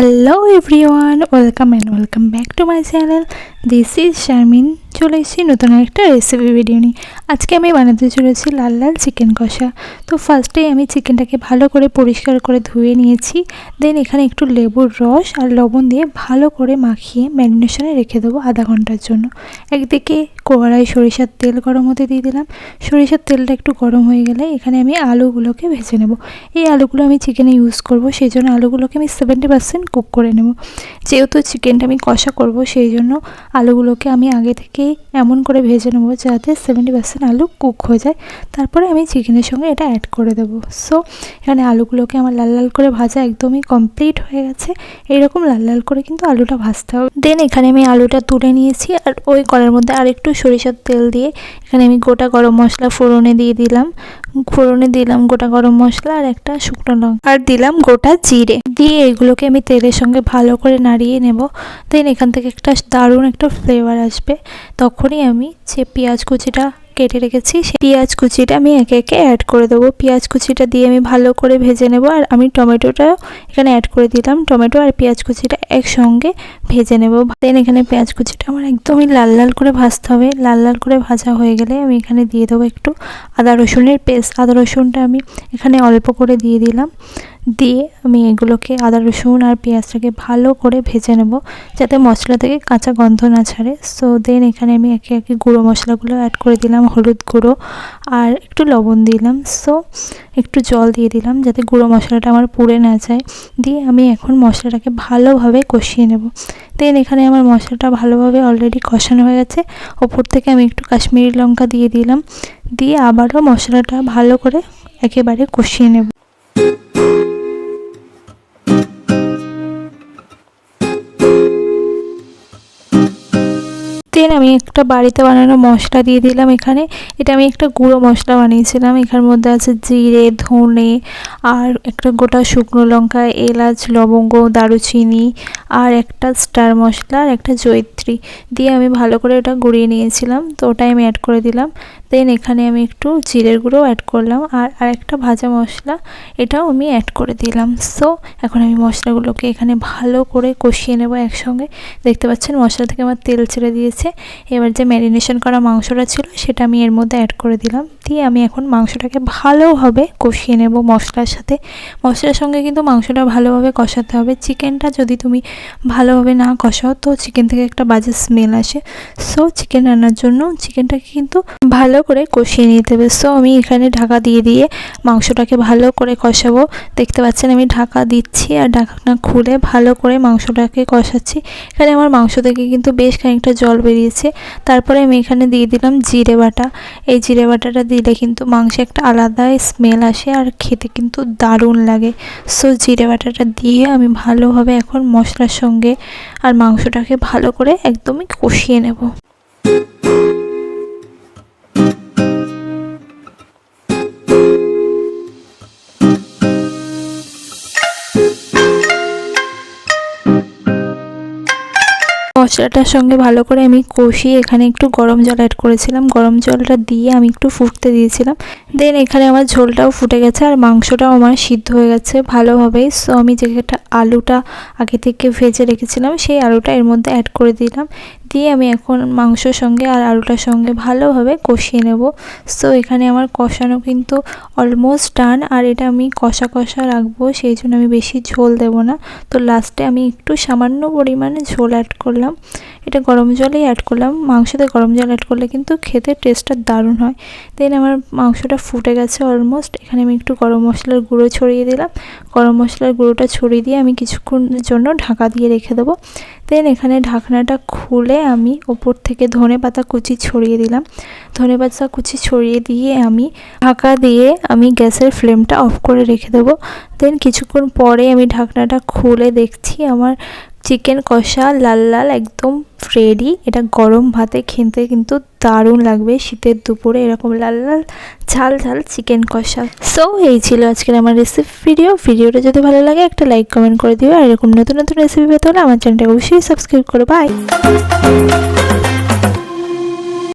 Hello everyone, welcome back to my channel. This is Sharmin. চলে এসেছি নতুন একটা রেসিপি ভিডিও নিয়ে। আজকে আমি বানাতে চলেছি লাল লাল চিকেন কষা। তো ফার্স্টেই আমি চিকেনটাকে ভালো করে পরিষ্কার করে ধুয়ে নিয়েছি। দেন এখানে একটু লেবুর রস আর লবণ দিয়ে ভালো করে মাখিয়ে ম্যারিনেশনে রেখে দেবো আধা ঘন্টার জন্য। একদিকে কড়াই সরিষার তেল গরম হতে দিয়ে দিলাম। সরিষার তেলটা একটু গরম হয়ে গেলে এখানে আমি আলুগুলোকে ভেজে নেব। এই আলুগুলো আমি চিকেনে ইউজ করব, সেই জন্য আলুগুলোকে আমি 70% কুক করে নেব। যেহেতু চিকেনটা আমি কষা করব, সেই জন্য আলুগুলোকে আমি আগে থেকেই এমন করে ভেজে নেব যাতে 70% আলু কুক হয়ে যায়। তারপরে আমি চিকেনের সঙ্গে এটা অ্যাড করে দেবো। সো এখানে আলুগুলোকে আমার লাল লাল করে ভাজা একদমই কমপ্লিট হয়ে গেছে। এইরকম লাল লাল করে কিন্তু আলুটা ভাজতে হবে। দেন এখানে আমি আলুটা তুলে নিয়েছি আর ওই কড়াইয়ের মধ্যে আর একটু সরিষার তেল দিয়ে এখানে আমি গোটা গরম মশলা ফোড়নে দিলাম গোটা গরম মশলা আর একটা শুকনো লঙ্কা আর দিলাম গোটা জিরে দিয়ে এগুলোকে আমি তেলের সঙ্গে ভালো করে নাড়িয়ে নেব। দেন এখান থেকে একটা দারুণ একটা ফ্লেভার আসবে। তখনই আমি যে পেঁয়াজ কুচিটা কেটে রেখেছি সেই পেঁয়াজ কুচিটা আমি একে একে অ্যাড করে দেবো। পেঁয়াজ কুচিটা দিয়ে আমি ভালো করে ভেজে নেব। আর আমি টমেটোটাও এখানে অ্যাড করে দিলাম। টমেটো আর পেঁয়াজ কুচিটা একসঙ্গে ভেজে নেব। দেন এখানে পেঁয়াজ কুচিটা আমার একদমই লাল লাল করে ভাজতে হবে। লাল লাল করে ভাজা হয়ে গেলে আমি এখানে দিয়ে দেবো একটু আদা রসুনের পেস্ট। আদা রসুনটা আমি এখানে অল্প করে দিয়ে দিলাম। দিয়ে আমি এগুলোকে আদা রসুন আর পেঁয়াজটাকে ভালো করে ভেজে নেব যাতে মশলা থেকে কাঁচা গন্ধ না ছাড়ে। সো দেন এখানে আমি একে একে গুঁড়ো মশলাগুলো অ্যাড করে দিলাম। হলুদ গুঁড়ো আর একটু লবণ দিলাম। সো একটু জল দিয়ে দিলাম যাতে গুঁড়ো মশলাটা আমার পুড়ে না যায়। দিয়ে আমি এখন মশলাটাকে ভালোভাবে কষিয়ে নেব। দেন এখানে আমার মশলাটা ভালোভাবে অলরেডি কষানো হয়ে গেছে। ওপর থেকে আমি একটু কাশ্মীরি লঙ্কা দিয়ে দিলাম। দিয়ে আবারও মশলাটা ভালো করে একেবারে কষিয়ে নেব। দেন আমি একটা বাড়িতে বানানো মশলা দিয়ে দিলাম এখানে। এটা আমি একটা গুঁড়ো মশলা বানিয়েছিলাম। এখানের মধ্যে আছে জিরে, ধনে আর একটা গোটা শুকনো লঙ্কা, এলাচ, লবঙ্গ, দারুচিনি আর একটা স্টার মশলা আর একটা জয়িত্রী দিয়ে আমি ভালো করে এটা গুঁড়িয়ে নিয়েছিলাম। তো ওটাই আমি অ্যাড করে দিলাম। দেন এখানে আমি একটু জিরের গুঁড়ো অ্যাড করলাম আর আরেকটা ভাজা মশলা এটাও আমি অ্যাড করে দিলাম। সো এখন আমি মশলাগুলোকে এখানে ভালো করে কষিয়ে নেব একসঙ্গে। দেখতে পাচ্ছেন মশলা থেকে আমার তেল ছেড়ে দিয়েছে। এবার যে ম্যারিনেশন করা মাংসটা ছিল সেটা আমি এর মধ্যে অ্যাড করে দিলাম। দিয়ে আমি এখন মাংসটাকে ভালোভাবে কষিয়ে নেব মশলার সাথে। মশলার সঙ্গে কিন্তু মাংসটা ভালোভাবে কষাতে হবে। চিকেনটা যদি তুমি ভালোভাবে না কষাও তো চিকেন থেকে একটা বাজে স্মেল আসে। সো চিকেন রান্নার জন্য চিকেনটাকে কিন্তু ভালো করে কষিয়ে নিতে হবে। সো আমি এখানে ঢাকা দিয়ে মাংসটাকে ভালো করে কষাবো। দেখতে পাচ্ছেন আমি ঢাকা দিচ্ছি আর ঢাকনা খুলে ভালো করে মাংসটাকে কষাচ্ছি। এখানে আমার মাংস থেকে কিন্তু বেশ খানিকটা জল বেরিয়েছে। তারপরে আমি এখানে দিয়ে দিলাম জিরে বাটা। এই জিরে বাটাটা দিলে কিন্তু মাংসে একটা আলাদা স্মেল আসে আর খেতে কিন্তু দারুণ লাগে। সো জিরে বাটাটা দিয়ে আমি ভালোভাবে এখন মশলার সঙ্গে আর মাংসটাকে ভালো করে একদমই কষিয়ে নেব। মশলাটার সঙ্গে ভালো করে আমি কষিয়ে এখানে একটু গরম জল অ্যাড করেছিলাম। গরম জলটা দিয়ে আমি একটু ফুটতে দিয়েছিলাম। দেন এখানে আমার ঝোলটাও ফুটে গেছে আর মাংসটাও আমার সিদ্ধ হয়ে গেছে ভালোভাবেই। সো আমি যে একটা আলুটা আগে থেকে ভেজে রেখেছিলাম সেই আলুটা এর মধ্যে অ্যাড করে দিলাম। দিয়ে আমি এখন মাংসর সঙ্গে আর আলুটার সঙ্গে ভালোভাবে কষিয়ে নেব। সো এখানে আমার কষানো কিন্তু অলমোস্ট ডান। আর এটা আমি কষা রাখবো, সেই জন্য আমি বেশি ঝোল দেব না। তো লাস্টে আমি একটু সামান্য পরিমাণে ঝোল অ্যাড করলাম। এটা গরম জলেই অ্যাড করলাম। মাংসতে গরম জল অ্যাড করলে কিন্তু খেতে টেস্টটা দারুণ হয়। দেন আমার মাংসটা ফুটে গেছে অলমোস্ট। এখানে আমি একটু গরম মশলার গুঁড়ো ছড়িয়ে দিলাম। গরম মশলার গুঁড়োটা ছড়িয়ে দিয়ে আমি কিছুক্ষণের জন্য ঢাকা দিয়ে রেখে দেবো। দেন এখানে ঢাকনাটা খুলে আমি ওপর থেকে ধনেপাতা কুচি ছড়িয়ে দিলাম। ধনেপাতা কুচি ছড়িয়ে দিয়ে আমি ঢাকা দিয়ে আমি গ্যাসের ফ্লেমটা অফ করে রেখে দেবো। দেন কিছুক্ষণ পরে আমি ঢাকনাটা খুলে দেখছি আমার চিকেন কষা লাল লাল একদম রেডি। এটা গরম ভাতে খেতে কিন্তু দারুণ লাগবে শীতের দুপুরে এরকম লাল লাল ঝাল ঝাল চিকেন কষা। সো এই ছিল আজকের আমার রেসিপি ভিডিওটা যদি ভালো লাগে একটা লাইক কমেন্ট করে দিও। আর এরকম নতুন রেসিপি পেতে হলে আমার চ্যানেলটা অবশ্যই সাবস্ক্রাইব করো। বাই।